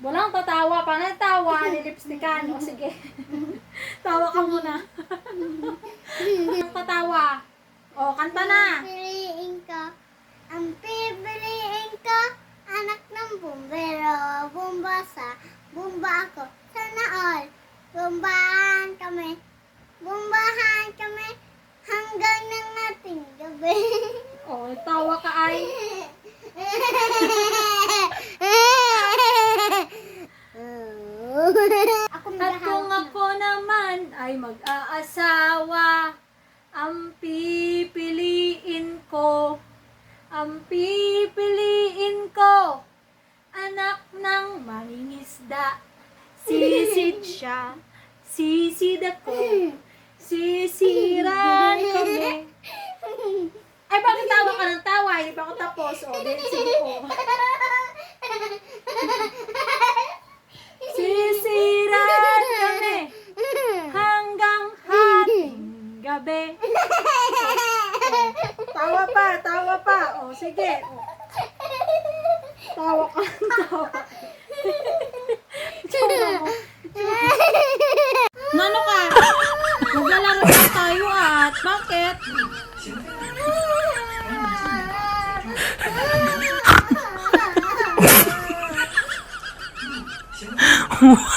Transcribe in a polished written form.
Walang tatawa. Paano tawa? Lilipstikan. O sige. Tawa ka muna. Tatawa. O, kanta na. Pipiliin ko. Ang pipiliin ko. Anak ng bumbero. Bumba sa bumba ako. Sana all. Bumbahan kami. Bumbahan kami. Hanggang ng ating gabi. O, tawa ka ay. At kung ako naman ay mag-aasawa, ang pipiliin ko, anak ng mangingisda. Sisid siya, sisid ako, sisiran kami. Ay, bakit tawa ka ng tawa? Hindi pa ako tapos. O, sige po. Sisiran kami hanggang hating gabi. Tawa pa. O, sige. O. Tawa ka ng tawa. Tawa mo. Nano ka? Maglalaro na tayo at bakit? Wow.